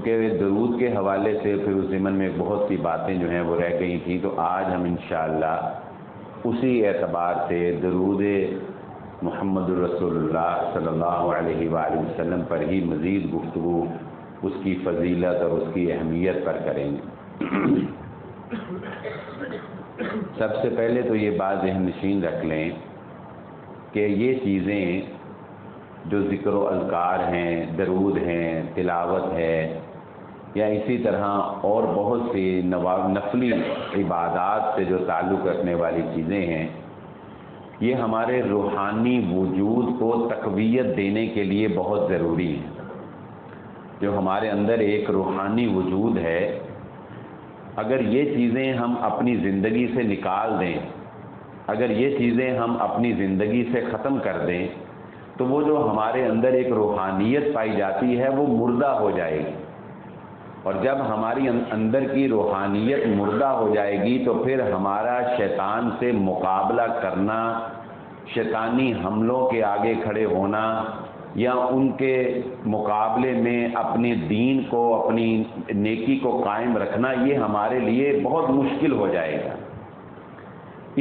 کہ درود کے حوالے سے پھر اس ضمن میں بہت سی باتیں جو ہیں وہ رہ گئی تھیں، تو آج ہم انشاءاللہ اسی اعتبار سے درود محمد الرسول اللہ صلی اللہ علیہ وآلہ وسلم پر ہی مزید گفتگو، اس کی فضیلت اور اس کی اہمیت پر کریں گے۔ سب سے پہلے تو یہ بات ذہن نشین رکھ لیں کہ یہ چیزیں جو ذکر و اذکار ہیں، درود ہیں، تلاوت ہے، یا اسی طرح اور بہت سی نفلی عبادات سے جو تعلق رکھنے والی چیزیں ہیں، یہ ہمارے روحانی وجود کو تقویت دینے کے لیے بہت ضروری ہیں۔ جو ہمارے اندر ایک روحانی وجود ہے، اگر یہ چیزیں ہم اپنی زندگی سے نکال دیں، اگر یہ چیزیں ہم اپنی زندگی سے ختم کر دیں، تو وہ جو ہمارے اندر ایک روحانیت پائی جاتی ہے وہ مردہ ہو جائے گی، اور جب ہماری اندر کی روحانیت مردہ ہو جائے گی تو پھر ہمارا شیطان سے مقابلہ کرنا، شیطانی حملوں کے آگے کھڑے ہونا یا ان کے مقابلے میں اپنے دین کو، اپنی نیکی کو قائم رکھنا، یہ ہمارے لیے بہت مشکل ہو جائے گا۔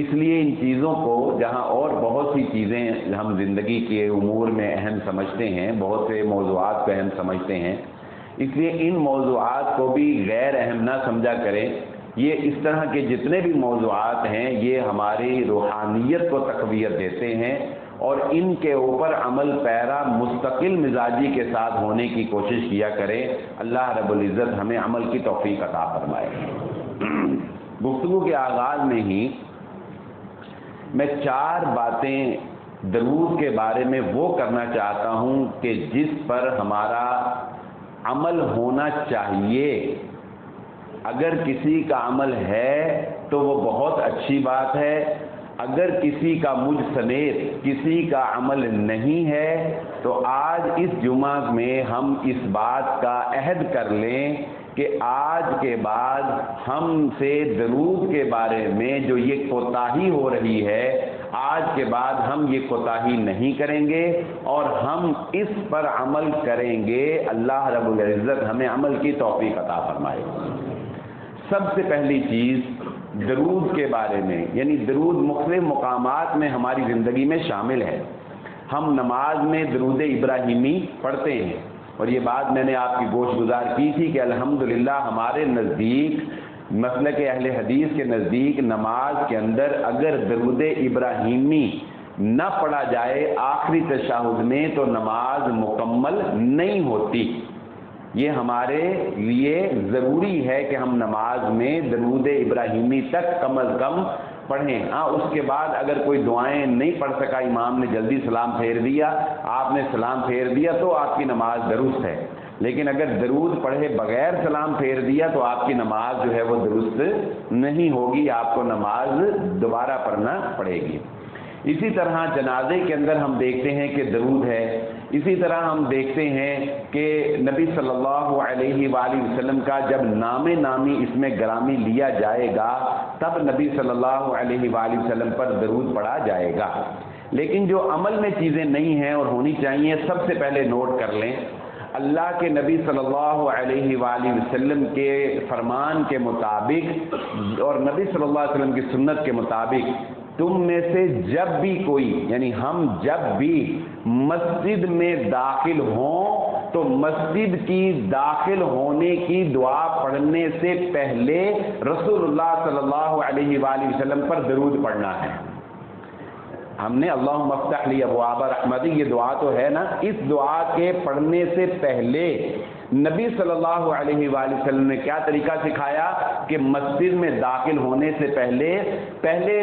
اس لیے ان چیزوں کو، جہاں اور بہت سی چیزیں ہم زندگی کے امور میں اہم سمجھتے ہیں، بہت سے موضوعات کو اہم سمجھتے ہیں، اس لیے ان موضوعات کو بھی غیر اہم نہ سمجھا کریں۔ یہ اس طرح کے جتنے بھی موضوعات ہیں یہ ہماری روحانیت کو تقویت دیتے ہیں، اور ان کے اوپر عمل پیرا مستقل مزاجی کے ساتھ ہونے کی کوشش کیا کریں۔ اللہ رب العزت ہمیں عمل کی توفیق عطا فرمائے۔ گفتگو کے آغاز میں ہی میں 4 باتیں درود کے بارے میں وہ کرنا چاہتا ہوں کہ جس پر ہمارا عمل ہونا چاہیے۔ اگر کسی کا عمل ہے تو وہ بہت اچھی بات ہے، اگر کسی کا مجھ سمیت کسی کا عمل نہیں ہے تو آج اس جمعہ میں ہم اس بات کا عہد کر لیں کہ آج کے بعد ہم سے درود کے بارے میں جو یہ کوتاہی ہو رہی ہے، آج کے بعد ہم یہ کوتاہی نہیں کریں گے اور ہم اس پر عمل کریں گے۔ اللہ رب العزت ہمیں عمل کی توفیق عطا فرمائے۔ سب سے پہلی چیز درود کے بارے میں، یعنی درود مختلف مقامات میں ہماری زندگی میں شامل ہے۔ ہم نماز میں درود ابراہیمی پڑھتے ہیں، اور یہ بات میں نے آپ کی گوش گزار کی تھی کہ الحمدللہ ہمارے نزدیک، مسلک اہل حدیث کے نزدیک، نماز کے اندر اگر درود ابراہیمی نہ پڑھا جائے آخری تشہد میں تو نماز مکمل نہیں ہوتی۔ یہ ہمارے لیے ضروری ہے کہ ہم نماز میں درود ابراہیمی تک کم از کم پڑھیں۔ ہاں، اس کے بعد اگر کوئی دعائیں نہیں پڑھ سکا، امام نے جلدی سلام پھیر دیا، آپ نے سلام پھیر دیا تو آپ کی نماز درست ہے، لیکن اگر درود پڑھے بغیر سلام پھیر دیا تو آپ کی نماز جو ہے وہ درست نہیں ہوگی، آپ کو نماز دوبارہ پڑھنا پڑے گی۔ اسی طرح جنازے کے اندر ہم دیکھتے ہیں کہ درود ہے۔ اسی طرح ہم دیکھتے ہیں کہ نبی صلی اللہ علیہ وآلہ وسلم کا جب نام نامی اس میں گرامی لیا جائے گا تب نبی صلی اللہ علیہ وآلہ وسلم پر درود پڑھا جائے گا۔ لیکن جو عمل میں چیزیں نہیں ہیں اور ہونی چاہیے، سب سے پہلے نوٹ کر لیں، اللہ کے نبی صلی اللہ علیہ وآلہ وسلم کے فرمان کے مطابق اور نبی صلی اللہ علیہ وسلم کی سنت کے مطابق تم میں سے جب بھی کوئی، یعنی ہم جب بھی مسجد میں داخل ہوں تو مسجد کی داخل ہونے کی دعا پڑھنے سے پہلے رسول اللہ صلی اللہ علیہ وآلہ وسلم پر درود پڑھنا ہے۔ ہم نے اللہم افتح لی ابواب رحمتی، یہ دعا تو ہے نا، اس دعا کے پڑھنے سے پہلے نبی صلی اللہ علیہ وآلہ وسلم نے کیا طریقہ سکھایا کہ مسجد میں داخل ہونے سے پہلے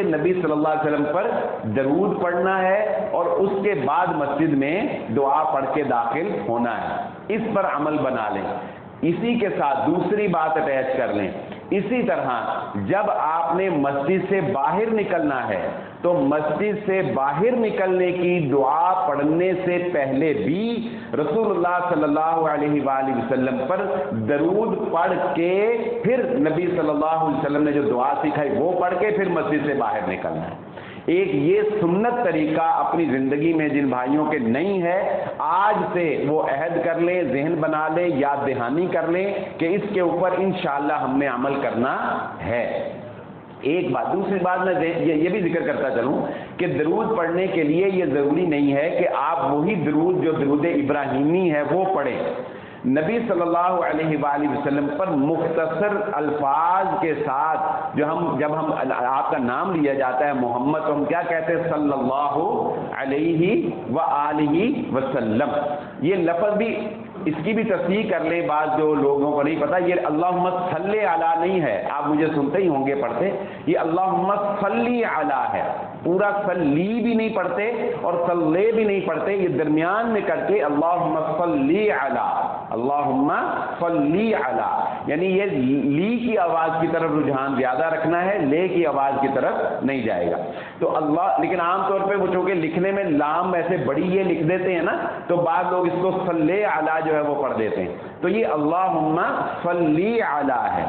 نبی صلی اللہ علیہ وسلم پر درود پڑھنا ہے اور اس کے بعد مسجد میں دعا پڑھ کے داخل ہونا ہے۔ اس پر عمل بنا لیں۔ اسی کے ساتھ دوسری بات اٹیچ کر لیں، اسی طرح جب آپ نے مسجد سے باہر نکلنا ہے تو مسجد سے باہر نکلنے کی دعا پڑھنے سے پہلے بھی رسول اللہ صلی اللہ علیہ وآلہ وسلم پر درود پڑھ کے پھر نبی صلی اللہ علیہ وسلم نے جو دعا سکھائی وہ پڑھ کے پھر مسجد سے باہر نکلنا ہے۔ ایک یہ سنت طریقہ اپنی زندگی میں جن بھائیوں کے نہیں ہے، آج سے وہ عہد کر لیں، ذہن بنا لیں، یاد دہانی کر لیں کہ اس کے اوپر انشاءاللہ ہم نے عمل کرنا ہے۔ ایک بات، دوسری بات میں یہ بھی ذکر کرتا چلوں کہ درود پڑھنے کے لیے یہ ضروری نہیں ہے کہ آپ وہی درود جو درود ابراہیمی ہے وہ پڑھیں۔ نبی صلی اللہ علیہ وآلہ وسلم پر مختصر الفاظ کے ساتھ جب ہم آپ کا نام لیا جاتا ہے محمد، تو ہم کیا کہتے ہیں؟ صلی اللہ علیہ وآلہ وسلم۔ یہ لفظ بھی، اس کی بھی تصحیح کر لیں، بعض جو لوگوں کو نہیں پتا، یہ اللہم صلی علی نہیں ہے، آپ مجھے سنتے ہی ہوں گے پڑھتے، یہ اللہم صلی علی ہے، پورا صلی بھی نہیں پڑھتے اور صلی بھی نہیں پڑھتے، یہ درمیان میں کر کے اللہم صلی علی، اللہم صلی علی، یعنی یہ لی کی آواز کی طرف رجحان زیادہ رکھنا ہے، لے کی آواز کی طرف نہیں جائے گا۔ تو اللہ، لیکن عام طور پہ وہ چونکہ لکھنے میں لام ایسے بڑی یہ لکھ دیتے ہیں نا، تو بعض لوگ اس کو صلی علی جو ہے وہ پڑھ دیتے ہیں، تو یہ اللہم صلی علی ہے۔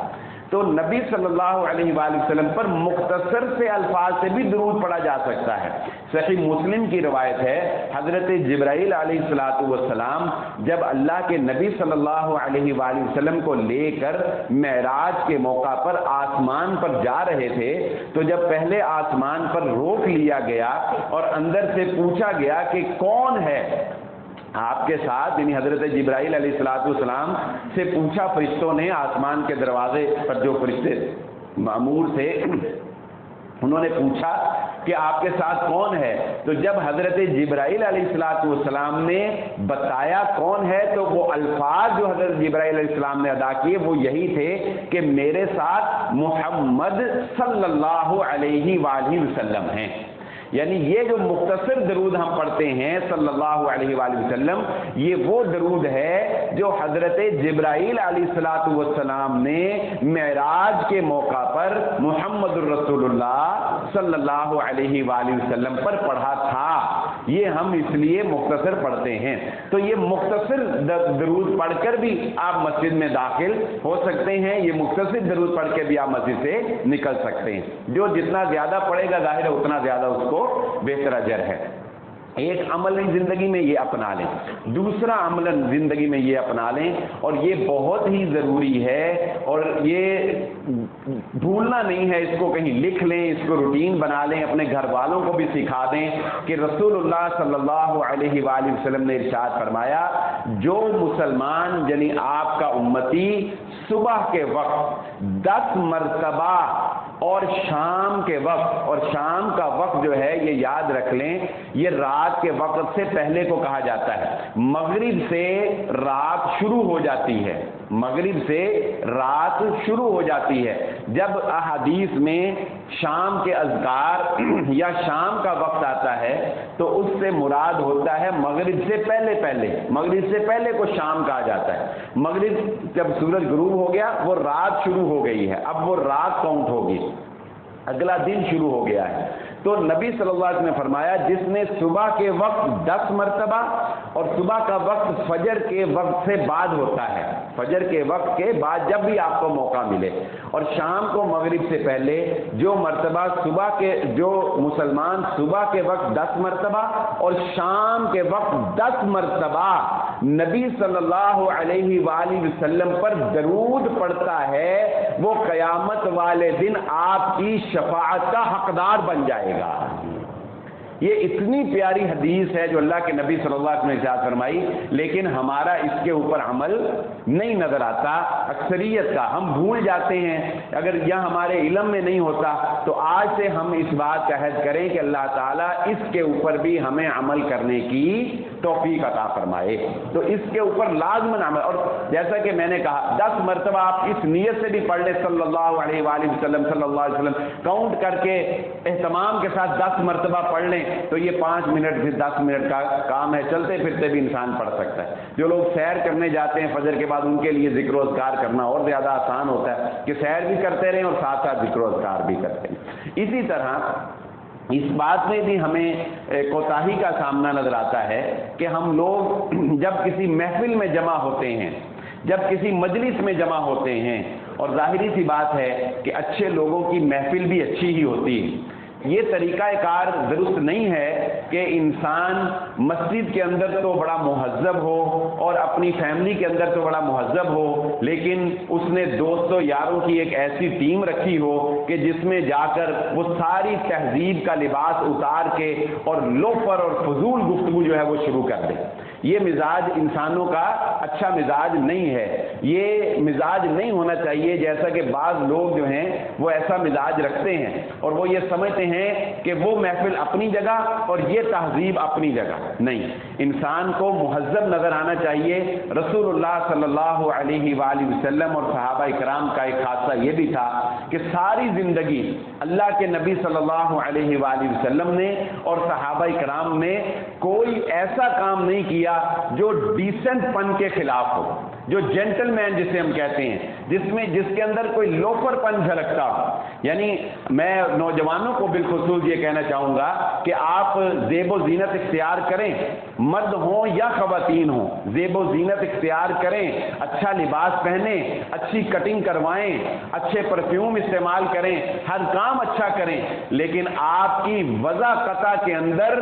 تو نبی صلی اللہ علیہ وآلہ وسلم پر مختصر سے الفاظ سے بھی درود پڑھا جا سکتا ہے۔ صحیح مسلم کی روایت ہے، حضرت جبرائیل علیہ السلام جب اللہ کے نبی صلی اللہ علیہ وآلہ وسلم کو لے کر معراج کے موقع پر آسمان پر جا رہے تھے، تو جب پہلے آسمان پر روک لیا گیا اور اندر سے پوچھا گیا کہ کون ہے آپ کے ساتھ، یعنی حضرت جبرائیل علیہ السلام سے پوچھا فرشتوں نے، آسمان کے دروازے پر جو فرشتے مامور تھے انہوں نے پوچھا کہ آپ کے ساتھ کون ہے، تو جب حضرت جبرائیل علیہ السلام نے بتایا کون ہے، تو وہ الفاظ جو حضرت جبرائیل علیہ السلام نے ادا کیے وہ یہی تھے کہ میرے ساتھ محمد صلی اللہ علیہ وآلہ وسلم ہیں۔ یعنی یہ جو مختصر درود ہم پڑھتے ہیں صلی اللہ علیہ وآلہ وسلم، یہ وہ درود ہے جو حضرت جبرائیل علیہ السلام نے معراج کے موقع پر محمد الرسول اللہ صلی اللہ علیہ وآلہ وسلم پر پڑھا تھا۔ یہ ہم اس لیے مختصر پڑھتے ہیں۔ تو یہ مختصر درود پڑھ کر بھی آپ مسجد میں داخل ہو سکتے ہیں، یہ مختصر درود پڑھ کے بھی آپ مسجد سے نکل سکتے ہیں۔ جو جتنا زیادہ پڑھے گا ظاہر ہے اتنا زیادہ اس کو بہتر اجر ہے۔ ایک عمل زندگی میں یہ اپنا لیں، دوسرا عمل زندگی میں یہ اپنا لیں، اور یہ بہت ہی ضروری ہے، اور یہ بھولنا نہیں ہے، اس کو کہیں لکھ لیں، اس کو روٹین بنا لیں، اپنے گھر والوں کو بھی سکھا دیں کہ رسول اللہ صلی اللہ علیہ وآلہ وسلم نے ارشاد فرمایا، جو مسلمان یعنی آپ کا امتی صبح کے وقت 10 مرتبہ اور شام کے وقت، اور شام کا وقت جو ہے یہ یاد رکھ لیں، یہ رات کے وقت سے پہلے کو کہا جاتا ہے۔ مغرب سے رات شروع ہو جاتی ہے، مغرب سے رات شروع ہو جاتی ہے۔ جب احادیث میں شام کے اذکار یا شام کا وقت آتا ہے تو اس سے مراد ہوتا ہے مغرب سے پہلے، مغرب سے پہلے کو شام کہا جاتا ہے۔ مغرب جب سورج غروب ہو گیا وہ رات شروع ہو گئی ہے، اب وہ رات کاؤنٹ ہوگی، اگلا دن شروع ہو گیا ہے۔ تو نبی صلی اللہ علیہ وسلم نے فرمایا جس نے صبح کے وقت 10 مرتبہ، اور صبح کا وقت فجر کے وقت سے بعد ہوتا ہے، فجر کے وقت کے بعد جب بھی آپ کو موقع ملے، اور شام کو مغرب سے پہلے جو مرتبہ صبح کے، جو مسلمان صبح کے وقت 10 مرتبہ اور شام کے وقت 10 مرتبہ نبی صلی اللہ علیہ وآلہ وسلم پر درود پڑھتا ہے، وہ قیامت والے دن آپ کی شفاعت کا حقدار بن جائے گا۔ یہ اتنی پیاری حدیث ہے جو اللہ کے نبی صلی اللہ علیہ وسلم نے ارشاد فرمائی، لیکن ہمارا اس کے اوپر عمل نہیں نظر آتا، اکثریت کا، ہم بھول جاتے ہیں۔ اگر یہ ہمارے علم میں نہیں ہوتا تو آج سے ہم اس بات کا عہد کریں کہ اللہ تعالیٰ اس کے اوپر بھی ہمیں عمل کرنے کی توفیق عطا فرمائے۔ تو اس کے اوپر لازماً عمل، اور جیسا کہ میں نے کہا 10 مرتبہ آپ اس نیت سے بھی پڑھ لیں صلی اللہ علیہ وآلہ وسلم، صلی اللہ علیہ وسلم، کاؤنٹ کر کے اہتمام کے ساتھ 10 مرتبہ پڑھ لیں تو یہ 5 منٹ سے 10 منٹ کا کام ہے، چلتے پھرتے بھی انسان پڑھ سکتا ہے۔ جو لوگ سیر کرنے جاتے ہیں فجر کے بعد، ان کے لیے ذکر و اذکار کرنا اور زیادہ آسان ہوتا ہے کہ سیر بھی کرتے رہیں اور ساتھ ساتھ ذکر و اذکار بھی کرتے ہیں۔ اسی طرح اس بات میں بھی ہمیں کوتاہی کا سامنا نظر آتا ہے کہ ہم لوگ جب کسی محفل میں جمع ہوتے ہیں، جب کسی مجلس میں جمع ہوتے ہیں، اور ظاہری سی بات ہے کہ اچھے لوگوں کی محفل بھی اچھی ہی ہوتی ہے، یہ طریقہ کار درست نہیں ہے کہ انسان مسجد کے اندر تو بڑا مہذب ہو اور اپنی فیملی کے اندر تو بڑا مہذب ہو، لیکن اس نے دوستوں یاروں کی ایک ایسی ٹیم رکھی ہو کہ جس میں جا کر وہ ساری تہذیب کا لباس اتار کے اور لوفر اور فضول گفتگو جو ہے وہ شروع کر دے۔ یہ مزاج انسانوں کا اچھا مزاج نہیں ہے، یہ مزاج نہیں ہونا چاہیے۔ جیسا کہ بعض لوگ جو ہیں وہ ایسا مزاج رکھتے ہیں اور وہ یہ سمجھتے ہیں کہ وہ محفل اپنی جگہ اور یہ تہذیب اپنی جگہ، نہیں، انسان کو مہذب نظر آنا چاہیے۔ رسول اللہ صلی اللہ علیہ وآلہ وسلم اور صحابہ اکرام کا ایک خاصہ یہ بھی تھا کہ ساری زندگی اللہ کے نبی صلی اللہ علیہ وآلہ وسلم نے اور صحابہ اکرام نے کوئی ایسا کام نہیں کیا جو ڈیسنٹ پن کے خلاف ہو، جو جینٹل مین جسے ہم کہتے ہیں، جس کے اندر کوئی لوفر پن جھلکتا ہو۔ یعنی میں نوجوانوں کو بالخصوص یہ کہنا چاہوں گا کہ آپ زیب و زینت اختیار کریں، مرد ہوں یا خواتین ہوں، زیب و زینت اختیار کریں، اچھا لباس پہنیں، اچھی کٹنگ کروائیں، اچھے پرفیوم استعمال کریں، ہر کام اچھا کریں، لیکن آپ کی وضع قطع کے اندر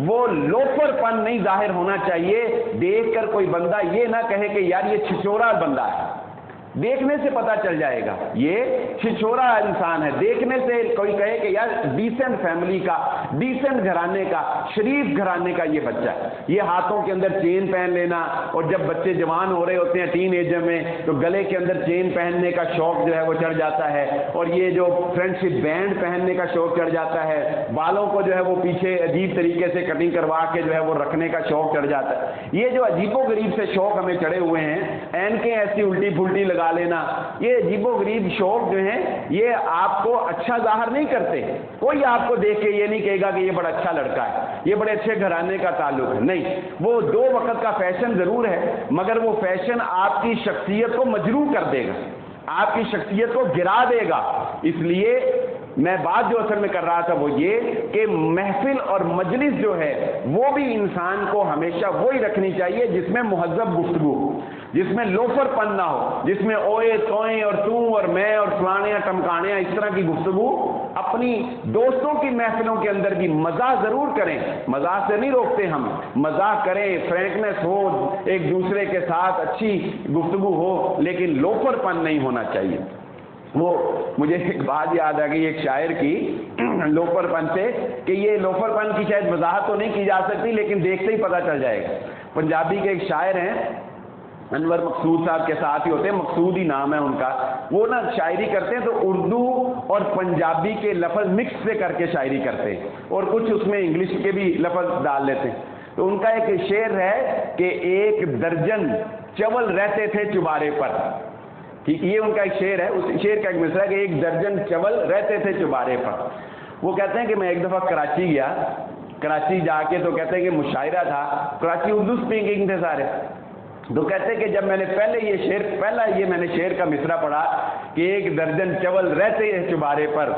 وہ لوفر پن نہیں ظاہر ہونا چاہیے۔ دیکھ کر کوئی بندہ یہ نہ کہے کہ یار یہ چھچورا بندہ ہے، دیکھنے سے پتا چل جائے گا یہ چھچورا انسان ہے۔ دیکھنے سے کوئی کہے کہ یار ڈیسنٹ فیملی کا، ڈیسنٹ گھرانے کا، شریف گھرانے کا یہ بچہ ہے۔ یہ ہاتھوں کے اندر چین پہن لینا، اور جب بچے جوان ہو رہے ہوتے ہیں ٹین ایج میں تو گلے کے اندر چین پہننے کا شوق جو ہے وہ چڑھ جاتا ہے، اور یہ جو فرینڈ شپ بینڈ پہننے کا شوق چڑھ جاتا ہے، بالوں کو جو ہے وہ پیچھے عجیب طریقے سے کٹنگ کروا کے جو ہے وہ رکھنے کا شوق چڑھ جاتا ہے۔ یہ جو عجیب و غریب سے شوق ہمیں چڑھے ہوئے ہیں، اینکیں ایسی الٹی پھلٹی لگا لینا، یہ عجیب و غریب شوق جو ہیں یہ آپ کو اچھا ظاہر نہیں کرتے۔ کوئی آپ کو دیکھ کے یہ نہیں کہے گا کہ یہ بڑا اچھا لڑکا ہے، یہ بڑے اچھے گھرانے کا تعلق ہے، نہیں، وہ دو وقت کا فیشن ضرور ہے، مگر وہ فیشن آپ کی شخصیت کو مجروح کر دے گا، آپ کی شخصیت کو گرا دے گا۔ اس لیے میں بات جو اصل میں کر رہا تھا وہ یہ کہ محفل اور مجلس جو ہے وہ بھی انسان کو ہمیشہ وہی رکھنی چاہیے جس میں مہذب گفتگو ہو، جس میں لوفر پن نہ ہو، جس میں اوئے توئیں اور تو اور میں اور فلانیاں ٹمکانیاں اس طرح کی گفتگو۔ اپنی دوستوں کی محفلوں کے اندر بھی مزاح ضرور کریں، مزاح سے نہیں روکتے ہم، مزاح کریں، فرینکنس ہو، ایک دوسرے کے ساتھ اچھی گفتگو ہو، لیکن لوفر پن نہیں ہونا چاہیے۔ وہ مجھے ایک بات یاد آ گئی ایک شاعر کی لوفر پن سے، کہ یہ لوفر پن کی شاید وضاحت تو نہیں کی جا سکتی لیکن دیکھتے ہی پتہ چل جائے گا۔ پنجابی کے ایک شاعر ہیں، انور مقصود صاحب کے ساتھ ہی ہوتے ہیں، مقصود ہی نام ہے ان کا، وہ نا شاعری کرتے ہیں تو اردو اور پنجابی کے لفظ مکس سے کر کے شاعری کرتے ہیں، اور کچھ اس میں انگلش کے بھی لفظ ڈال لیتے ہیں۔ تو ان کا ایک شعر ہے کہ ایک درجن چول رہتے تھے چبارے پر، ٹھیک، یہ ان کا ایک شعر ہے۔ اس شعر کا ایک مصرع ہے کہ ایک درجن چول رہتے تھے چبارے پر۔ وہ کہتے ہیں کہ میں ایک دفعہ کراچی گیا، کراچی جا کے تو کہتے ہیں کہ مشاعرہ تھا، کراچی اردو اسپیکنگ تھے سارے، تو کہتے ہیں کہ جب میں نے پہلا میں نے شعر کا مصرع پڑھا کہ ایک درجن چول رہتے ہیں چبارے پر،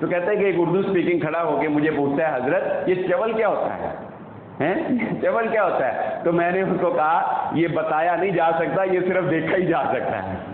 تو کہتے ہیں کہ ایک اردو اسپیکنگ کھڑا ہو کے مجھے پوچھتا ہے حضرت یہ چول کیا ہوتا ہے؟ چول کیا ہوتا ہے؟ تو میں نے اس کو کہا یہ بتایا نہیں جا سکتا، یہ صرف دیکھا ہی جا سکتا ہے۔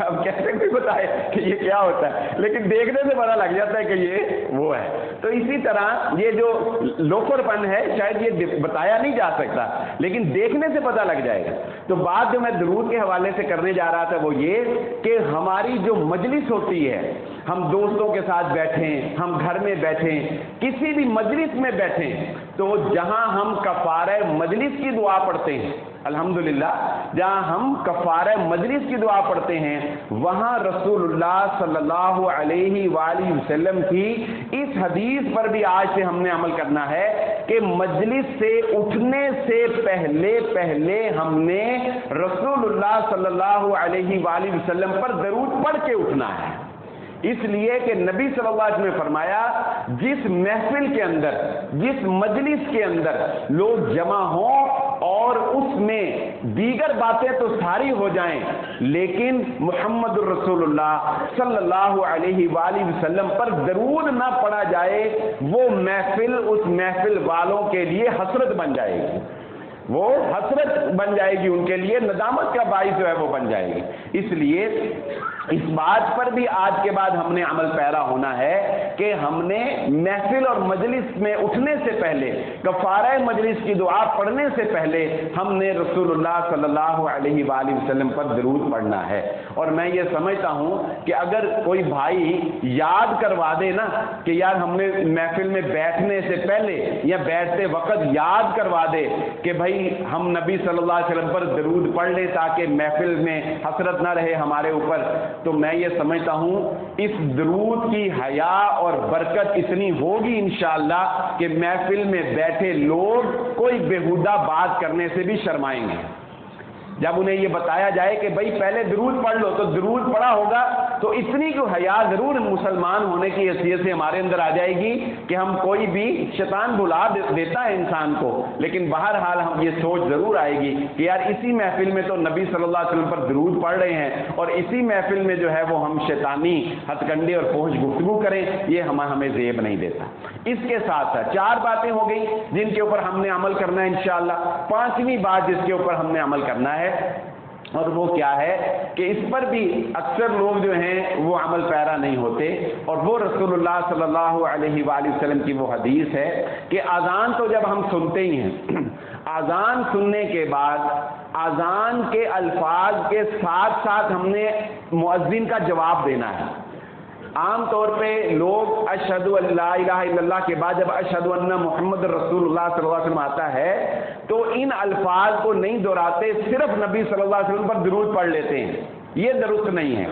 اب کیسے کوئی بتائے کہ یہ کیا ہوتا ہے، لیکن دیکھنے سے پتہ لگ جاتا ہے کہ یہ وہ ہے۔ تو اسی طرح یہ جو لوفر پن ہے شاید یہ بتایا نہیں جا سکتا لیکن دیکھنے سے پتہ لگ جائے گا۔ تو بات جو میں درود کے حوالے سے کرنے جا رہا تھا وہ یہ کہ ہماری جو مجلس ہوتی ہے، ہم دوستوں کے ساتھ بیٹھیں، ہم گھر میں بیٹھیں، کسی بھی مجلس میں بیٹھیں، تو جہاں ہم کفارہ مجلس کی دعا پڑھتے ہیں، الحمدللہ جہاں ہم کفارہ مجلس کی دعا پڑھتے ہیں، وہاں رسول اللہ صلی اللہ علیہ وآلہ وسلم کی اس حدیث پر بھی آج سے ہم نے عمل کرنا ہے کہ مجلس سے اٹھنے سے پہلے ہم نے رسول اللہ صلی اللہ علیہ وآلہ وسلم پر درود پڑھ کے اٹھنا ہے۔ اس لیے کہ نبی صلی اللہ علیہ وسلم نے فرمایا جس محفل کے اندر، جس مجلس کے اندر لوگ جمع ہوں اور اس میں دیگر باتیں تو ساری ہو جائیں لیکن محمد الرسول اللہ صلی اللہ علیہ وآلہ وسلم پر درود نہ پڑھا جائے، وہ محفل اس محفل والوں کے لیے حسرت بن جائے گی۔ وہ حسرت بن جائے گی ان کے لیے، ندامت کا باعث جو ہے وہ بن جائے گی۔ اس لیے اس بات پر بھی آج کے بعد ہم نے عمل پیرا ہونا ہے کہ ہم نے محفل اور مجلس میں اٹھنے سے پہلے، کفارہ مجلس کی دعا پڑھنے سے پہلے ہم نے رسول اللہ صلی اللہ علیہ وآلہ وسلم پر درود پڑھنا ہے۔ اور میں یہ سمجھتا ہوں کہ اگر کوئی بھائی یاد کروا دے نا کہ یار ہم نے محفل میں بیٹھنے سے پہلے یا بیٹھتے وقت یاد کروا دے کہ بھائی ہم نبی صلی اللہ علیہ وسلم پر درود پڑھ لیں تاکہ محفل میں حسرت نہ رہے ہمارے اوپر، تو میں یہ سمجھتا ہوں اس درود کی حیا اور برکت اتنی ہوگی انشاءاللہ کہ محفل میں بیٹھے لوگ کوئی بےہودہ بات کرنے سے بھی شرمائیں گے۔ جب انہیں یہ بتایا جائے کہ بھائی پہلے درود پڑھ لو، تو درود پڑھا ہوگا تو اتنی کو حیا ضرور مسلمان ہونے کی حیثیت سے ہمارے اندر آ جائے گی کہ ہم کوئی بھی شیطان بلا دیتا ہے انسان کو، لیکن بہرحال ہم یہ سوچ ضرور آئے گی کہ یار اسی محفل میں تو نبی صلی اللہ علیہ وسلم پر درود پڑھ رہے ہیں اور اسی محفل میں جو ہے وہ ہم شیطانی ہتھ کنڈے اور فحش گفتگو کریں، یہ ہمیں زیب نہیں دیتا۔ اس کے ساتھ ساتھ 4 باتیں ہو گئی جن کے اوپر ہم نے عمل کرنا ہے انشاءاللہ۔ 5ویں بات جس کے اوپر ہم نے عمل کرنا ہے اور وہ کیا ہے کہ اس پر بھی اکثر لوگ جو ہیں وہ عمل پیرا نہیں ہوتے، اور وہ رسول اللہ صلی اللہ علیہ وآلہ وسلم کی وہ حدیث ہے کہ اذان تو جب ہم سنتے ہی ہیں، اذان سننے کے بعد اذان کے الفاظ کے ساتھ ساتھ ہم نے مؤذن کا جواب دینا ہے۔ عام طور پہ لوگ اشہد ان لا الہ الا اللہ کے بعد جب اشہد ان محمد رسول اللہ صلی اللہ علیہ وسلم آتا ہے تو ان الفاظ کو نہیں دہراتے، صرف نبی صلی اللہ علیہ وسلم پر درود پڑھ لیتے ہیں۔ یہ درست نہیں ہے،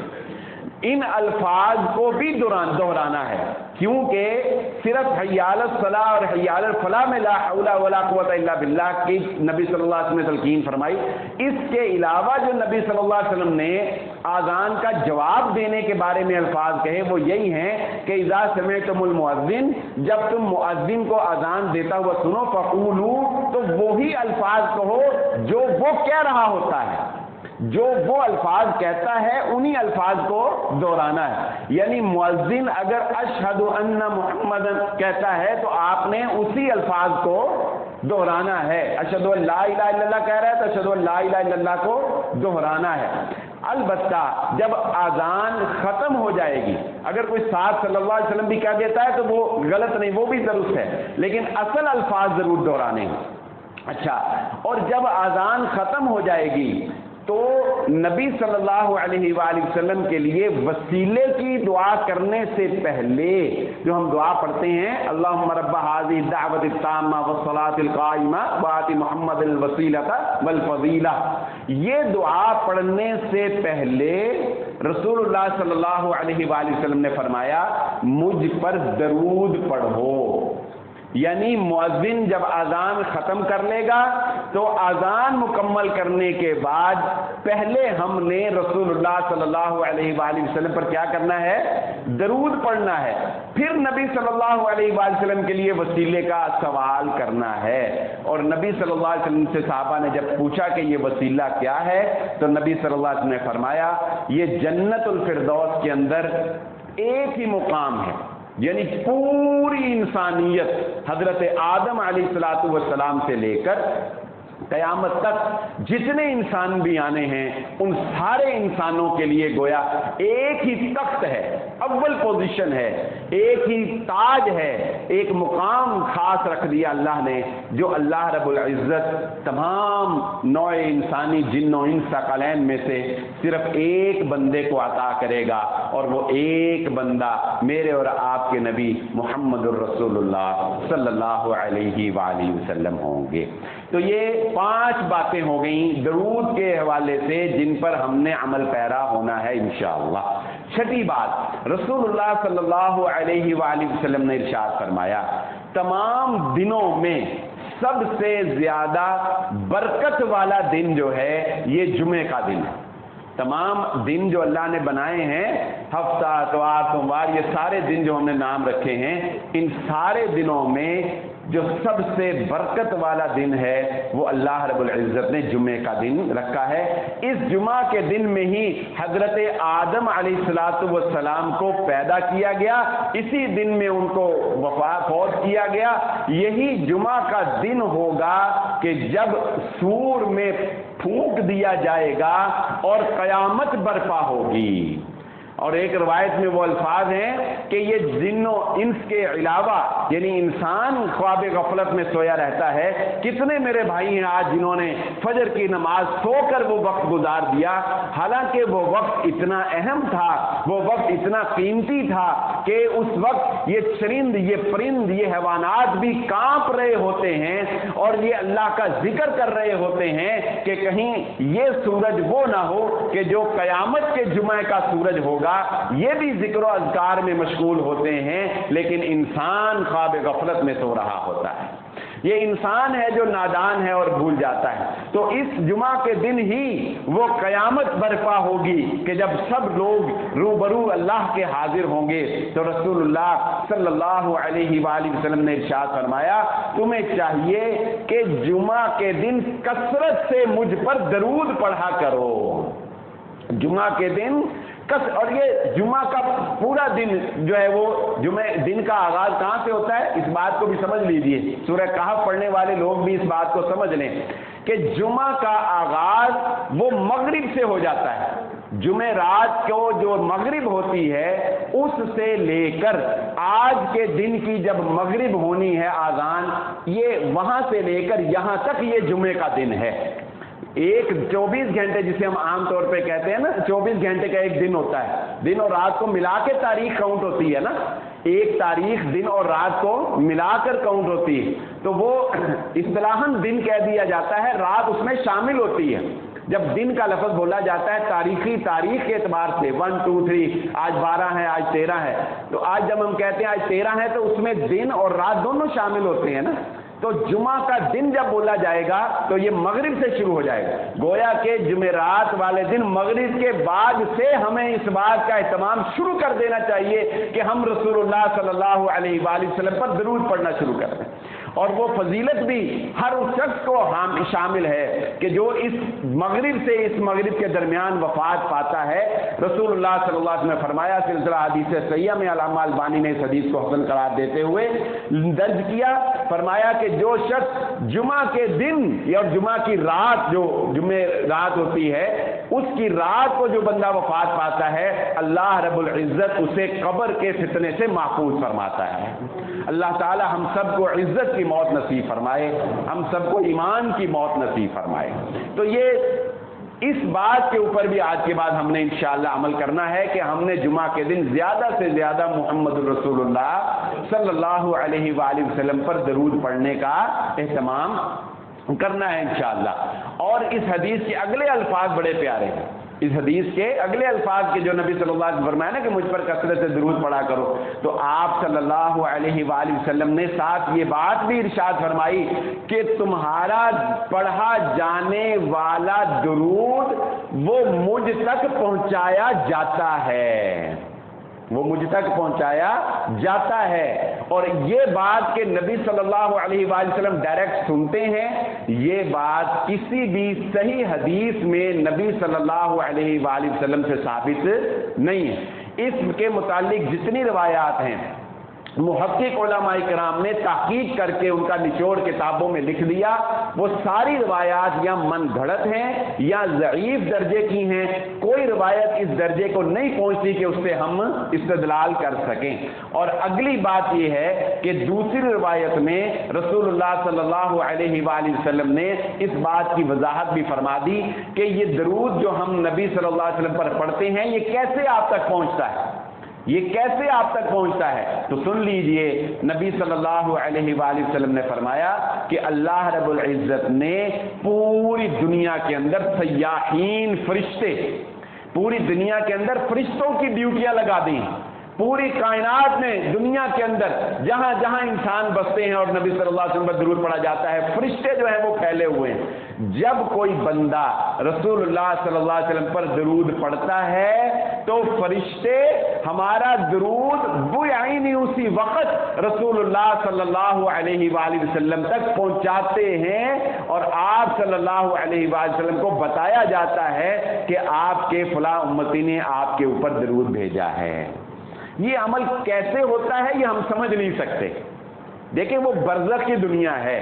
ان الفاظ کو بھی دہرانا ہے، کیونکہ صرف حی علی الصلاۃ اور حی علی الفلاح میں لا حول ولا قوت الا باللہ کی نبی صلی اللہ علیہ وسلم نے تلقین فرمائی۔ اس کے علاوہ جو نبی صلی اللہ علیہ وسلم نے آذان کا جواب دینے کے بارے میں الفاظ کہے وہ یہی ہیں کہ اذا سمعتم المؤذن، جب تم مؤذن کو آذان دیتا ہوا سنو، فقولوا، تو وہی الفاظ کہو جو وہ کہہ رہا ہوتا ہے، جو وہ الفاظ کہتا ہے انہی الفاظ کو دہرانا ہے۔ یعنی مؤذن اگر اشہد ان محمد کہتا ہے تو آپ نے اسی الفاظ کو دہرانا ہے۔ اشہد ان لا الہ الا اللہ کہہ رہا ہے تو اشہد ان لا الہ الا اللہ کو دہرانا ہے۔ البتہ جب اذان ختم ہو جائے گی، اگر کوئی ساتھ صلی اللہ علیہ وسلم بھی کہہ دیتا ہے تو وہ غلط نہیں، وہ بھی درست ہے، لیکن اصل الفاظ ضرور دہرانے ہیں۔ اچھا، اور جب اذان ختم ہو جائے گی تو نبی صلی اللہ علیہ وآلہ وسلم کے لیے وسیلے کی دعا کرنے سے پہلے جو ہم دعا پڑھتے ہیں، اللہم رب ھذہ الدعوۃ التامہ والصلاۃ القائمہ وآت محمد الوسیلۃ والفضیلہ، یہ دعا پڑھنے سے پہلے رسول اللہ صلی اللہ علیہ وآلہ وسلم نے فرمایا مجھ پر درود پڑھو۔ یعنی مؤذن جب اذان ختم کر لے گا تو اذان مکمل کرنے کے بعد پہلے ہم نے رسول اللہ صلی اللہ علیہ وآلہ وسلم پر کیا کرنا ہے؟ درود پڑھنا ہے، پھر نبی صلی اللہ علیہ وآلہ وسلم کے لیے وسیلے کا سوال کرنا ہے۔ اور نبی صلی اللہ علیہ وسلم سے صحابہ نے جب پوچھا کہ یہ وسیلہ کیا ہے تو نبی صلی اللہ علیہ وسلم نے فرمایا یہ جنت الفردوس کے اندر ایک ہی مقام ہے، یعنی پوری انسانیت حضرت آدم علیہ الصلوۃ والسلام سے لے کر قیامت تک جتنے انسان بھی آنے ہیں ان سارے انسانوں کے لیے گویا ایک ہی تخت ہے، اول پوزیشن ہے، ایک ہی تاج ہے، ایک مقام خاص رکھ دیا اللہ نے، جو اللہ رب العزت تمام نوع انسانی جن و انس ثقلین میں سے صرف ایک بندے کو عطا کرے گا، اور وہ ایک بندہ میرے اور آپ کے نبی محمد الرسول اللہ صلی اللہ علیہ وآلہ وسلم ہوں گے۔ تو یہ 5 باتیں ہو گئیں درود کے حوالے سے جن پر ہم نے عمل پیرا ہونا ہے انشاءاللہ۔ 6ٹھی بات، رسول اللہ صلی اللہ علیہ وآلہ وسلم نے ارشاد فرمایا تمام دنوں میں سب سے زیادہ برکت والا دن جو ہے یہ جمعے کا دن ہے۔ تمام دن جو اللہ نے بنائے ہیں، ہفتہ، اتوار، سوموار، یہ سارے دن جو ہم نے نام رکھے ہیں، ان سارے دنوں میں جو سب سے برکت والا دن ہے وہ اللہ رب العزت نے جمعے کا دن رکھا ہے۔ اس جمعہ کے دن میں ہی حضرت آدم علیہ السلام کو پیدا کیا گیا، اسی دن میں ان کو فوت کیا گیا۔ یہی جمعہ کا دن ہوگا کہ جب سور میں پھونک دیا جائے گا اور قیامت برپا ہوگی۔ اور ایک روایت میں وہ الفاظ ہیں کہ یہ جن و انس کے علاوہ، یعنی انسان خواب غفلت میں سویا رہتا ہے، کتنے میرے بھائی ہیں آج جنہوں نے فجر کی نماز سو کر وہ وقت گزار دیا، حالانکہ وہ وقت اتنا اہم تھا، وہ وقت اتنا قیمتی تھا کہ اس وقت یہ چرند، یہ پرند، یہ حیوانات بھی کانپ رہے ہوتے ہیں اور یہ اللہ کا ذکر کر رہے ہوتے ہیں کہ کہیں یہ سورج وہ نہ ہو کہ جو قیامت کے جمعہ کا سورج ہوگا، یہ بھی ذکر و اذکار میں مشغول ہوتے ہیں، لیکن انسان خواب غفلت میں سو رہا ہوتا ہے۔ یہ انسان ہے جو نادان ہے اور بھول جاتا ہے۔ تو اس جمعہ کے دن ہی وہ قیامت برپا ہوگی کہ جب سب لوگ روبرو اللہ کے حاضر ہوں گے۔ تو رسول اللہ صلی اللہ علیہ وآلہ وسلم نے ارشاد فرمایا، تمہیں چاہیے کہ جمعہ کے دن کثرت سے مجھ پر درود پڑھا کرو۔ جمعہ کے دن اور یہ جمعہ کا پورا دن جو ہے وہ جمعہ دن کا آغاز کہاں سے ہوتا ہے، اس بات کو بھی سمجھ لیجئے، سورہ کہف پڑھنے والے لوگ بھی اس بات کو سمجھ لیں کہ جمعہ کا آغاز وہ مغرب سے ہو جاتا ہے۔ جمعہ رات کو جو مغرب ہوتی ہے اس سے لے کر آج کے دن کی جب مغرب ہونی ہے آذان، یہ وہاں سے لے کر یہاں تک یہ جمعے کا دن ہے۔ ایک 24 گھنٹے جسے ہم عام طور پہ کہتے ہیں نا، 24 گھنٹے کا ایک دن ہوتا ہے، دن اور رات کو ملا کے تاریخ کاؤنٹ ہوتی ہے نا، ایک تاریخ دن اور رات کو ملا کر کاؤنٹ ہوتی ہے، تو وہ اصطلاحاً دن کہہ دیا جاتا ہے، رات اس میں شامل ہوتی ہے۔ جب دن کا لفظ بولا جاتا ہے تاریخ کے اعتبار سے 1 2 3 آج 12 ہے، آج 13 ہے، تو آج جب ہم کہتے ہیں آج 13 ہے تو اس میں دن اور رات دونوں شامل ہوتے ہیں نا۔ تو جمعہ کا دن جب بولا جائے گا تو یہ مغرب سے شروع ہو جائے گا، گویا کہ جمعرات والے دن مغرب کے بعد سے ہمیں اس بات کا اہتمام شروع کر دینا چاہیے کہ ہم رسول اللہ صلی اللہ علیہ وآلہ وسلم پر درود پڑھنا شروع کر دیں۔ اور وہ فضیلت بھی ہر اس شخص کو شامل ہے کہ جو اس مغرب سے اس مغرب کے درمیان وفات پاتا ہے۔ رسول اللہ صلی اللہ علیہ وسلم نے فرمایا، سلسلہ حدیث صحیحہ میں علامہ البانی نے اس حدیث کو حسن قرار دیتے ہوئے درج کیا، فرمایا کہ جو شخص جمعہ کے دن یا جمعہ کی رات، جو جمعہ رات ہوتی ہے، اس کی رات کو جو بندہ وفات پاتا ہے، اللہ رب العزت اسے قبر کے فتنے سے محفوظ فرماتا ہے۔ اللہ تعالی ہم سب کو عزت کی موت نصیب فرمائے، ہم سب کو ایمان کی موت نصیب فرمائے۔ تو یہ اس بات کے اوپر بھی آج کے بعد ہم نے انشاءاللہ عمل کرنا ہے کہ ہم نے جمعہ کے دن زیادہ سے زیادہ محمد الرسول اللہ صلی اللہ علیہ وآلہ وسلم پر درود پڑھنے کا اہتمام کرنا ہے انشاءاللہ۔ اور اس حدیث کے اگلے الفاظ بڑے پیارے ہیں، اس حدیث کے اگلے الفاظ کے جو نبی صلی اللہ علیہ وسلم فرمایا نا کہ مجھ پر کثرت سے درود پڑھا کرو، تو آپ صلی اللہ علیہ وآلہ وسلم نے ساتھ یہ بات بھی ارشاد فرمائی کہ تمہارا پڑھا جانے والا درود وہ مجھ تک پہنچایا جاتا ہے، وہ مجھ تک پہنچایا جاتا ہے۔ اور یہ بات کہ نبی صلی اللہ علیہ وآلہ وسلم ڈائریکٹ سنتے ہیں، یہ بات کسی بھی صحیح حدیث میں نبی صلی اللہ علیہ وآلہ وسلم سے ثابت نہیں ہے۔ اس کے متعلق جتنی روایات ہیں محقق علماء کرام نے تحقیق کر کے ان کا نچوڑ کتابوں میں لکھ دیا، وہ ساری روایات یا من گھڑت ہیں یا ضعیف درجے کی ہیں، کوئی روایت اس درجے کو نہیں پہنچتی کہ اس سے ہم استدلال کر سکیں۔ اور اگلی بات یہ ہے کہ دوسری روایت میں رسول اللہ صلی اللہ علیہ وآلہ وسلم نے اس بات کی وضاحت بھی فرما دی کہ یہ درود جو ہم نبی صلی اللہ علیہ وسلم پر پڑھتے ہیں یہ کیسے آپ تک پہنچتا ہے، یہ کیسے آپ تک پہنچتا ہے؟ تو سن لیجئے، نبی صلی اللہ علیہ وآلہ وسلم نے فرمایا کہ اللہ رب العزت نے پوری دنیا کے اندر سیاحین فرشتے، پوری دنیا کے اندر فرشتوں کی ڈیوٹیاں لگا دیں، پوری کائنات میں دنیا کے اندر جہاں جہاں انسان بستے ہیں اور نبی صلی اللہ علیہ وسلم پر درود پڑھا جاتا ہے، فرشتے جو ہیں وہ پھیلے ہوئے ہیں۔ جب کوئی بندہ رسول اللہ صلی اللہ علیہ وسلم پر درود پڑھتا ہے تو فرشتے ہمارا درود بعینی اسی وقت رسول اللہ صلی اللہ علیہ وآلہ وسلم تک پہنچاتے ہیں، اور آپ صلی اللہ علیہ وآلہ وسلم کو بتایا جاتا ہے کہ آپ کے فلاں امتی نے آپ کے اوپر درود بھیجا ہے۔ یہ عمل کیسے ہوتا ہے یہ ہم سمجھ نہیں سکتے۔ دیکھیں وہ برزخ کی دنیا ہے،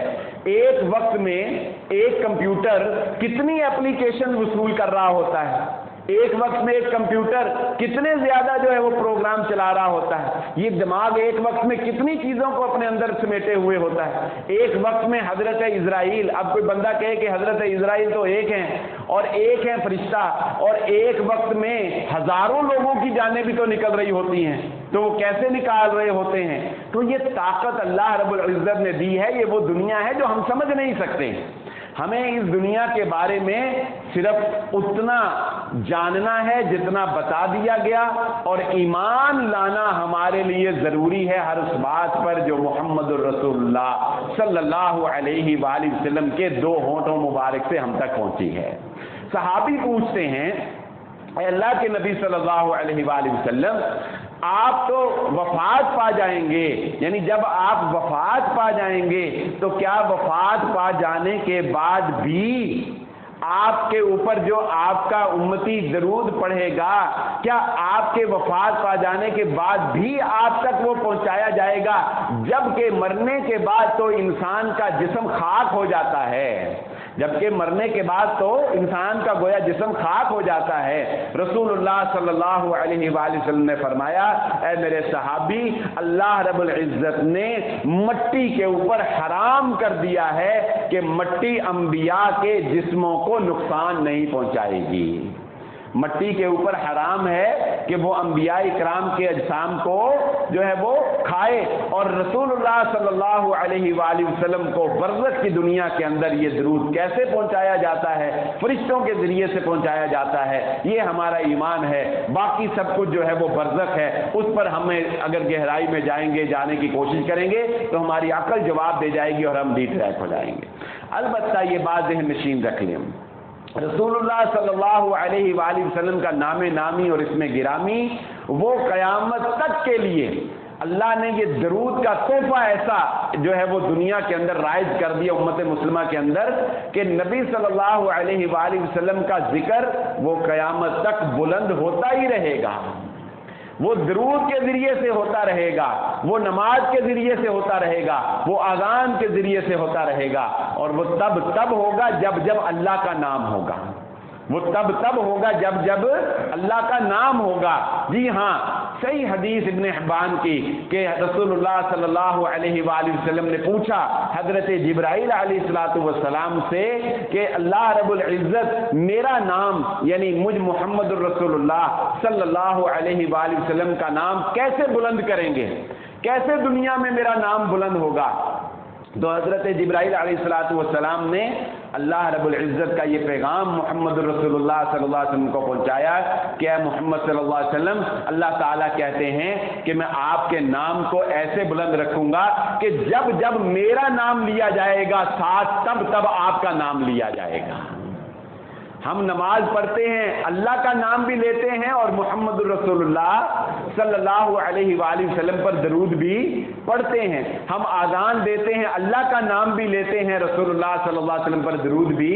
ایک وقت میں ایک کمپیوٹر کتنی اپلیکیشن وصول کر رہا ہوتا ہے، ایک وقت میں ایک کمپیوٹر کتنے زیادہ جو ہے وہ پروگرام چلا رہا ہوتا ہے، یہ دماغ ایک وقت میں کتنی چیزوں کو اپنے اندر سمیٹے ہوئے ہوتا ہے۔ ایک وقت میں حضرت اسرائیل، اب کوئی بندہ کہے کہ حضرت اسرائیل تو ایک ہیں اور ایک ہیں فرشتہ، اور ایک وقت میں ہزاروں لوگوں کی جانیں بھی تو نکل رہی ہوتی ہیں، تو وہ کیسے نکال رہے ہوتے ہیں؟ تو یہ طاقت اللہ رب العزت نے دی ہے، یہ وہ دنیا ہے جو ہم سمجھ نہیں سکتے۔ ہمیں اس دنیا کے بارے میں صرف اتنا جاننا ہے جتنا بتا دیا گیا، اور ایمان لانا ہمارے لیے ضروری ہے ہر اس بات پر جو محمد الرسول اللہ صلی اللہ علیہ وآلہ وسلم کے دو ہونٹوں مبارک سے ہم تک پہنچی ہے۔ صحابی پوچھتے ہیں، اے اللہ کے نبی صلی اللہ علیہ وآلہ وسلم، آپ تو وفات پا جائیں گے، یعنی جب آپ وفات پا جائیں گے تو کیا وفات پا جانے کے بعد بھی آپ کے اوپر جو آپ کا امتی درود پڑھے گا، کیا آپ کے وفات پا جانے کے بعد بھی آپ تک وہ پہنچایا جائے گا؟ جبکہ مرنے کے بعد تو انسان کا جسم خاک ہو جاتا ہے، جبکہ مرنے کے بعد تو انسان کا گویا جسم خاک ہو جاتا ہے۔ رسول اللہ صلی اللہ علیہ وآلہ وسلم نے فرمایا، اے میرے صحابی، اللہ رب العزت نے مٹی کے اوپر حرام کر دیا ہے کہ مٹی انبیاء کے جسموں کو نقصان نہیں پہنچائے گی۔ مٹی کے اوپر حرام ہے کہ وہ انبیاء اکرام کے اجسام کو جو ہے وہ کھائے، اور رسول اللہ صلی اللہ علیہ وآلہ وسلم کو برزخ کی دنیا کے اندر یہ درود کیسے پہنچایا جاتا ہے؟ فرشتوں کے ذریعے سے پہنچایا جاتا ہے۔ یہ ہمارا ایمان ہے، باقی سب کچھ جو ہے وہ برزخ ہے، اس پر ہمیں اگر گہرائی میں جائیں گے، جانے کی کوشش کریں گے تو ہماری عقل جواب دے جائے گی اور ہم ڈی ٹریک ہو جائیں گے۔ البتہ یہ بات ذہن نشین رکھ لیں، رسول اللہ صلی اللہ علیہ وآلہ وسلم کا نام نامی اور اسم گرامی وہ قیامت تک کے لیے اللہ نے یہ درود کا تحفہ ایسا جو ہے وہ دنیا کے اندر رائج کر دیا امت مسلمہ کے اندر کہ نبی صلی اللہ علیہ وآلہ وسلم کا ذکر وہ قیامت تک بلند ہوتا ہی رہے گا، وہ درود کے ذریعے سے ہوتا رہے گا، وہ نماز کے ذریعے سے ہوتا رہے گا، وہ اذان کے ذریعے سے ہوتا رہے گا، اور وہ تب ہوگا جب اللہ کا نام ہوگا، وہ تب ہوگا جب اللہ کا نام ہوگا۔ جی ہاں، صحیح حدیث ابن حبان کی کہ رسول اللہ صلی اللہ علیہ وآلہ وسلم نے پوچھا حضرت جبرائیل علیہ السلام سے کہ اللہ رب العزت میرا نام یعنی مجھ محمد الرسول اللہ صلی اللہ علیہ وآلہ وسلم کا نام کیسے بلند کریں گے، کیسے دنیا میں میرا نام بلند ہوگا؟ تو حضرت جبرائیل علیہ السلام نے اللہ رب العزت کا یہ پیغام محمد رسول اللہ صلی اللہ علیہ وسلم کو پہنچایا کہ اے محمد صلی اللہ علیہ وسلم، اللہ تعالیٰ کہتے ہیں کہ میں آپ کے نام کو ایسے بلند رکھوں گا کہ جب میرا نام لیا جائے گا ساتھ تب آپ کا نام لیا جائے گا۔ ہم نماز پڑھتے ہیں، اللہ کا نام بھی لیتے ہیں اور محمد الرسول اللہ صلی اللہ علیہ وآلہ وسلم پر درود بھی پڑھتے ہیں، ہم آذان دیتے ہیں، اللہ کا نام بھی لیتے ہیں، رسول اللہ صلی اللہ علیہ وسلم پر درود بھی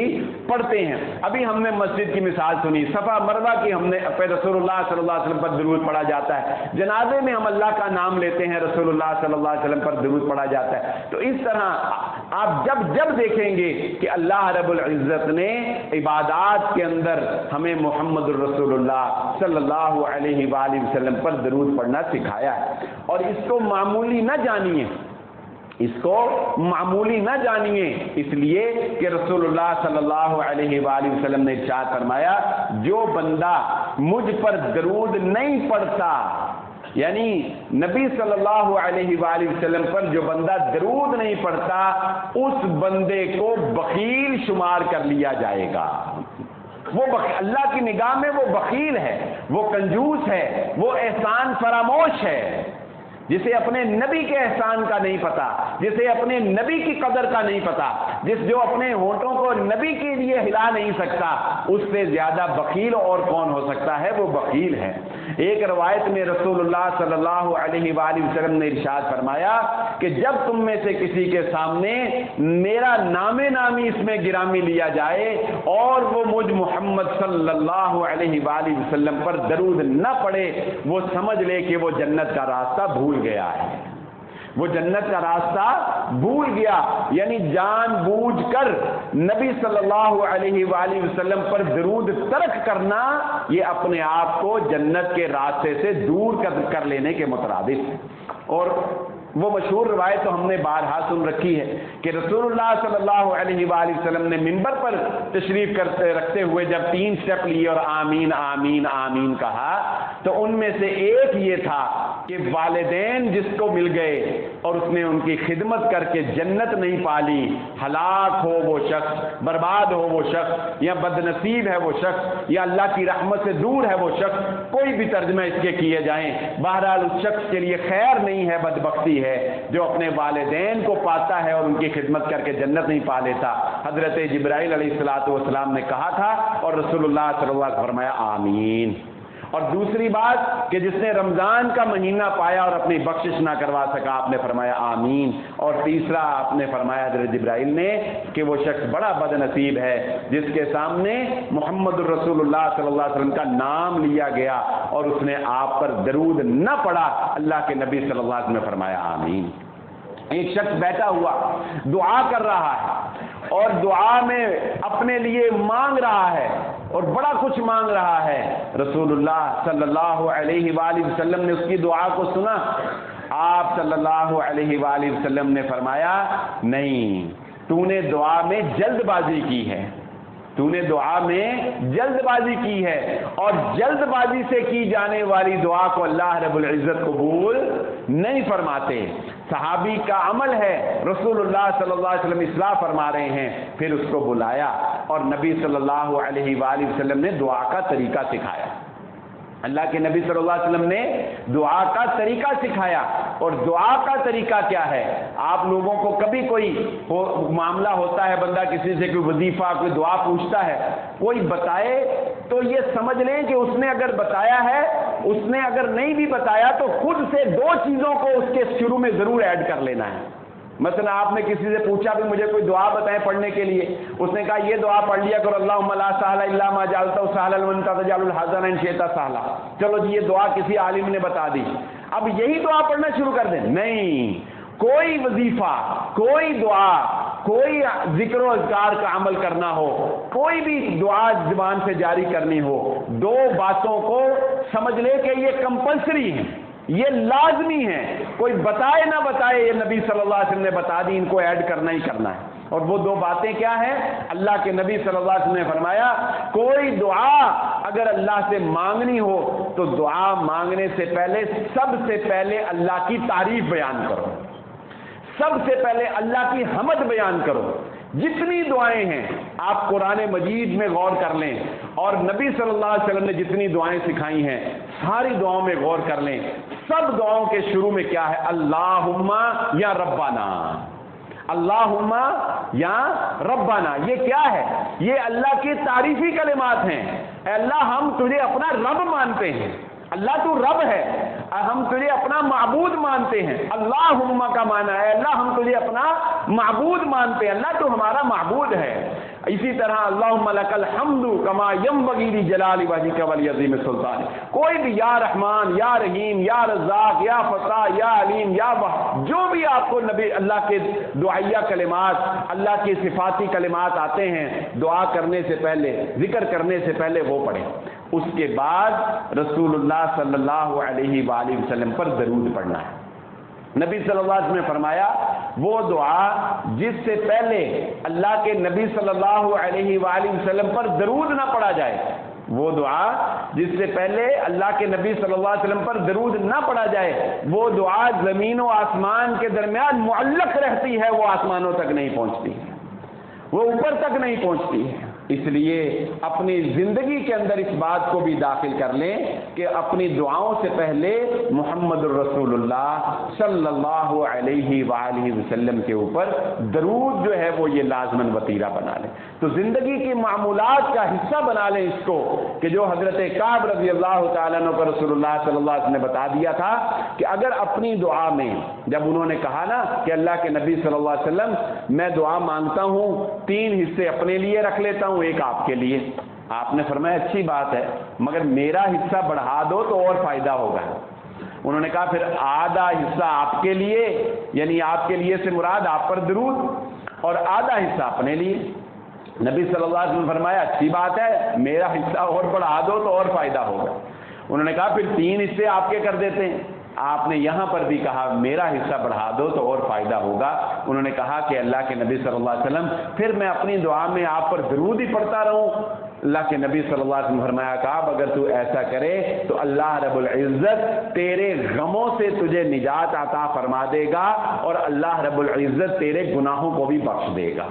پڑھتے ہیں۔ ابھی ہم نے مسجد کی مثال سنی، صفا مروہ کی ہم نے پہ رسول اللہ صلی اللہ علیہ وسلم پر درود پڑھا جاتا ہے، جنازے میں ہم اللہ کا نام لیتے ہیں، رسول اللہ صلی اللہ علیہ وسلم پر درود پڑھا جاتا ہے۔ تو اس طرح آپ جب دیکھیں گے کہ اللہ رب العزت نے عبادات کے اندر ہمیں محمد الرسول اللہ صلی اللہ علیہ وآلہ وسلم پر درود پڑھنا سکھایا ہے، اور اس کو معمولی نہ جانیے، اس کو معمولی نہ جانیے، اس لیے کہ رسول اللہ صلی اللہ علیہ وآلہ وسلم نے ارشاد فرمایا جو بندہ مجھ پر درود نہیں پڑھتا، یعنی نبی صلی اللہ علیہ وآلہ وسلم پر جو بندہ درود نہیں پڑھتا اس بندے کو بخیل شمار کر لیا جائے گا۔ وہ اللہ کی نگاہ میں وہ بخیل ہے، وہ کنجوس ہے، وہ احسان فراموش ہے، جسے اپنے نبی کے احسان کا نہیں پتا، جسے اپنے نبی کی قدر کا نہیں پتا، جو اپنے ہونٹوں کو نبی کے لیے ہلا نہیں سکتا، اس سے زیادہ بخیل اور کون ہو سکتا ہے؟ وہ بخیل ہے۔ ایک روایت میں رسول اللہ صلی اللہ علیہ وآلہ وسلم نے ارشاد فرمایا کہ جب تم میں سے کسی کے سامنے میرا نام نامی اس میں گرامی لیا جائے اور وہ مجھ محمد صلی اللہ علیہ وآلہ وسلم پر درود نہ پڑے، وہ سمجھ لے کہ وہ جنت کا راستہ بھول گیا ہے، وہ جنت کا راستہ بھول گیا۔ یعنی جان بوجھ کر نبی صلی اللہ علیہ وآلہ وسلم پر درود ترک کرنا، یہ اپنے آپ کو جنت کے راستے سے دور کر لینے کے مترادف ہے۔ اور وہ مشہور روایت تو ہم نے بارہا سن رکھی ہے کہ رسول اللہ صلی اللہ علیہ وآلہ وسلم نے منبر پر تشریف رکھتے ہوئے جب 3 اسٹیپ لیے اور آمین آمین آمین کہا، تو ان میں سے ایک یہ تھا کہ والدین جس کو مل گئے اور اس نے ان کی خدمت کر کے جنت نہیں پالی، ہلاک ہو وہ شخص، برباد ہو وہ شخص، یا بد نصیب ہے وہ شخص، یا اللہ کی رحمت سے دور ہے وہ شخص، کوئی بھی ترجمہ اس کے کیے جائیں، بہرحال اس شخص کے لیے خیر نہیں ہے، بدبختی ہے جو اپنے والدین کو پاتا ہے اور ان کی خدمت کر کے جنت نہیں پا لیتا۔ حضرت جبرائیل علیہ السلام نے کہا تھا اور رسول اللہ صلی اللہ علیہ وسلم نے فرمایا آمین۔ اور دوسری بات کہ جس نے رمضان کا مہینہ پایا اور اپنی بخشش نہ کروا سکا، آپ نے فرمایا آمین۔ اور تیسرا آپ نے فرمایا حضرت جبرائیل نے کہ وہ شخص بڑا بد نصیب ہے جس کے سامنے محمد الرسول اللہ صلی اللہ علیہ وسلم کا نام لیا گیا اور اس نے آپ پر درود نہ پڑا۔ اللہ کے نبی صلی اللہ علیہ وسلم نے فرمایا آمین۔ ایک شخص بیٹھا ہوا دعا کر رہا ہے اور دعا میں اپنے لیے مانگ رہا ہے اور بڑا کچھ مانگ رہا ہے، رسول اللہ صلی اللہ علیہ وآلہ وسلم نے اس کی دعا کو سنا۔ آپ صلی اللہ علیہ وآلہ وسلم نے فرمایا نہیں، تو نے دعا میں جلد بازی کی ہے، تو نے دعا میں جلد بازی کی ہے، اور جلد بازی سے کی جانے والی دعا کو اللہ رب العزت قبول نہیں فرماتے۔ صحابی کا عمل ہے، رسول اللہ صلی اللہ علیہ وسلم اصلاح فرما رہے ہیں، پھر اس کو بلایا اور نبی صلی اللہ علیہ وآلہ وسلم نے دعا کا طریقہ سکھایا۔ اللہ کے نبی صلی اللہ علیہ وسلم نے دعا کا طریقہ سکھایا۔ اور دعا کا طریقہ کیا ہے؟ آپ لوگوں کو کبھی کوئی معاملہ ہوتا ہے، بندہ کسی سے کوئی وظیفہ کوئی دعا پوچھتا ہے، کوئی بتائے تو یہ سمجھ لیں کہ اس نے اگر بتایا ہے، اس نے اگر نہیں بھی بتایا تو خود سے 2 چیزوں کو اس کے شروع میں ضرور ایڈ کر لینا ہے۔ مثلا آپ نے کسی سے پوچھا بھی مجھے کوئی دعا بتائیں پڑھنے کے لیے، اس نے کہا یہ دعا پڑھ لیا کرو، اللہم لا سہل الا ما جعلتہ سہلا وانت تجعل الحزن ان شئت سہلا۔ چلو جی یہ دعا کسی عالم نے بتا دی، اب یہی دعا پڑھنا شروع کر دیں؟ نہیں، کوئی وظیفہ، کوئی دعا، کوئی ذکر و اذکار کا عمل کرنا ہو، کوئی بھی دعا زبان سے جاری کرنی ہو، 2 باتوں کو سمجھ لے کہ یہ کمپلسری ہے، یہ لازمی ہے، کوئی بتائے نہ بتائے، یہ نبی صلی اللہ علیہ وسلم نے بتا دی، ان کو ایڈ کرنا ہی کرنا ہے۔ اور وہ 2 باتیں کیا ہیں؟ اللہ کے نبی صلی اللہ علیہ وسلم نے فرمایا کوئی دعا اگر اللہ سے مانگنی ہو تو دعا مانگنے سے پہلے سب سے پہلے اللہ کی تعریف بیان کرو، سب سے پہلے اللہ کی حمد بیان کرو۔ جتنی دعائیں ہیں آپ قرآن مجید میں غور کر لیں اور نبی صلی اللہ علیہ وسلم نے جتنی دعائیں سکھائی ہیں ساری دعاؤں میں غور کر لیں، سب دعاؤں کے شروع میں کیا ہے؟ اللہم یا ربنا، اللہم یا ربنا۔ یہ کیا ہے؟ یہ اللہ کی تعریفی کلمات ہیں۔ اے اللہ ہم تجھے اپنا رب مانتے ہیں، اللہ تو رب ہے، ہم تجھے اپنا معبود مانتے ہیں۔ اللہم کا معنی ہے اللہ ہم تجھے اپنا معبود مانتے ہیں، اللہ تو ہمارا معبود ہے۔ اسی طرح اللہم لک الحمد کما ینبغی لجلال وجہک ولیعظیم سلطانک۔ کوئی بھی یا رحمان، یا رحیم، یا رزاق، یا فتاح، یا علیم، یا جو بھی آپ کو نبی اللہ کے دعائیہ کلمات، اللہ کے صفاتی کلمات آتے ہیں، دعا کرنے سے پہلے، ذکر کرنے سے پہلے وہ پڑھیں۔ اس کے بعد رسول اللہ صلی اللہ علیہ وآلہ وسلم پر درود پڑھنا ہے۔ نبی صلی اللہ علیہ وسلم نے فرمایا وہ دعا جس سے پہلے اللہ کے نبی صلی اللہ علیہ وآلہ وسلم پر درود نہ پڑھا جائے، وہ دعا جس سے پہلے اللہ کے نبی صلی اللہ علیہ وسلم پر درود نہ پڑھا جائے، وہ دعا زمین و آسمان کے درمیان معلق رہتی ہے، وہ آسمانوں تک نہیں پہنچتی ہے، وہ اوپر تک نہیں پہنچتی ہے۔ اس لیے اپنی زندگی کے اندر اس بات کو بھی داخل کر لیں کہ اپنی دعاؤں سے پہلے محمد الرسول اللہ صلی اللہ علیہ وآلہ وسلم کے اوپر درود جو ہے وہ یہ لازماً وتیرہ بنا لیں. تو زندگی کی معمولات کا حصہ بنا لیں اس کو، کہ جو حضرت کعب رضی اللہ تعالیٰ عنہ کو رسول اللہ صلی اللہ علیہ وسلم نے بتا دیا تھا کہ اگر اپنی دعا میں، جب انہوں نے کہا نا کہ اللہ کے نبی صلی اللہ علیہ وسلم میں دعا مانگتا ہوں 3 حصے اپنے لیے رکھ لیتا ہوں، ایک آپ کے لیے. آپ نے فرمایا اچھی بات ہے مگر میرا حصہ بڑھا دو تو اور فائدہ ہوگا. انہوں نے کہا پھر آدھا حصہ آپ کے لیے، یعنی آپ کے لیے سے مراد آپ پر درود، اور آدھا حصہ اپنے لیے. نبی صلی اللہ علیہ وسلم نے فرمایا اچھی بات ہے میرا حصہ اور بڑھا دو تو اور فائدہ ہوگا. انہوں نے کہا پھر 3 حصے آپ کے کر دیتے ہیں. آپ نے یہاں پر بھی کہا میرا حصہ بڑھا دو تو اور فائدہ ہوگا. انہوں نے کہا کہ اللہ کے نبی صلی اللہ علیہ وسلم پھر میں اپنی دعا میں آپ پر درود ہی پڑھتا رہوں. اللہ کے نبی صلی اللہ علیہ وسلم نے فرمایا کہا اگر تو ایسا کرے تو اللہ رب العزت تیرے غموں سے تجھے نجات عطا فرما دے گا اور اللہ رب العزت تیرے گناہوں کو بھی بخش دے گا.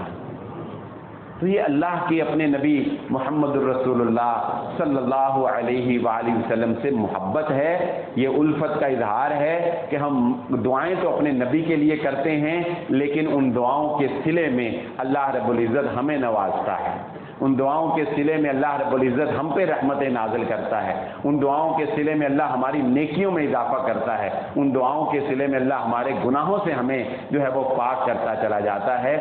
تو یہ اللہ کے اپنے نبی محمد الرسول اللہ صلی اللہ علیہ وآلہ وسلم سے محبت ہے، یہ الفت کا اظہار ہے کہ ہم دعائیں تو اپنے نبی کے لیے کرتے ہیں لیکن ان دعاؤں کے صلے میں اللہ رب العزت ہمیں نوازتا ہے. ان دعاؤں کے صلے میں اللہ رب العزت ہم پہ رحمتیں نازل کرتا ہے. ان دعاؤں کے صلے میں اللہ ہماری نیکیوں میں اضافہ کرتا ہے. ان دعاؤں کے صلے میں اللہ ہمارے گناہوں سے ہمیں جو ہے وہ پاک کرتا چلا جاتا ہے.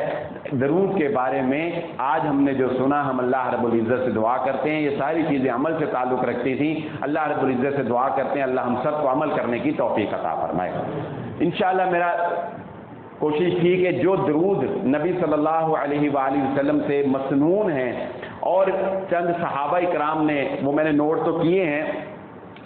درود کے بارے میں آج ہم نے جو سنا، ہم اللہ رب العزت سے دعا کرتے ہیں، یہ ساری چیزیں عمل سے تعلق رکھتی تھیں. اللہ رب العزت سے دعا کرتے ہیں اللہ ہم سب کو عمل کرنے کی توفیق عطا فرمائے. انشاءاللہ میرا کوشش تھی کہ جو درود نبی صلی اللہ علیہ وآلہ وسلم سے مسنون ہیں اور چند صحابہ کرام نے، وہ میں نے نوٹ تو کیے ہیں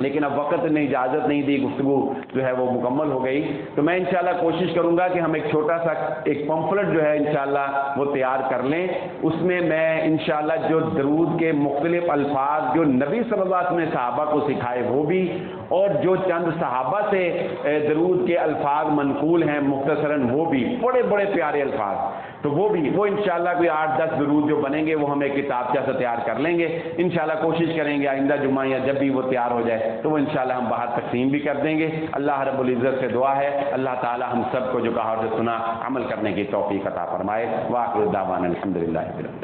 لیکن اب وقت نے اجازت نہیں دی، گفتگو جو ہے وہ مکمل ہو گئی. تو میں انشاءاللہ کوشش کروں گا کہ ہم ایک چھوٹا سا ایک پمفلٹ جو ہے انشاءاللہ وہ تیار کر لیں. اس میں میں انشاءاللہ جو درود کے مختلف الفاظ جو نبی صلی اللہ علیہ وسلم نے صحابہ کو سکھائے وہ بھی، اور جو چند صحابہ سے درود کے الفاظ منقول ہیں مختصراً وہ بھی، بڑے بڑے پیارے الفاظ، تو وہ بھی، وہ انشاءاللہ کوئی 8-10 درود جو بنیں گے وہ ہم ایک کتابچہ سے تیار کر لیں گے. انشاءاللہ کوشش کریں گے آئندہ جمعہ یا جب بھی وہ تیار ہو جائے تو وہ انشاءاللہ ہم باہر تقسیم بھی کر دیں گے. اللہ رب العزت سے دعا ہے اللہ تعالی ہم سب کو جو کہا اور جو سنا عمل کرنے کی توفیق عطا فرمائے. وآخر دعوانا الحمدللہ رب العالمین.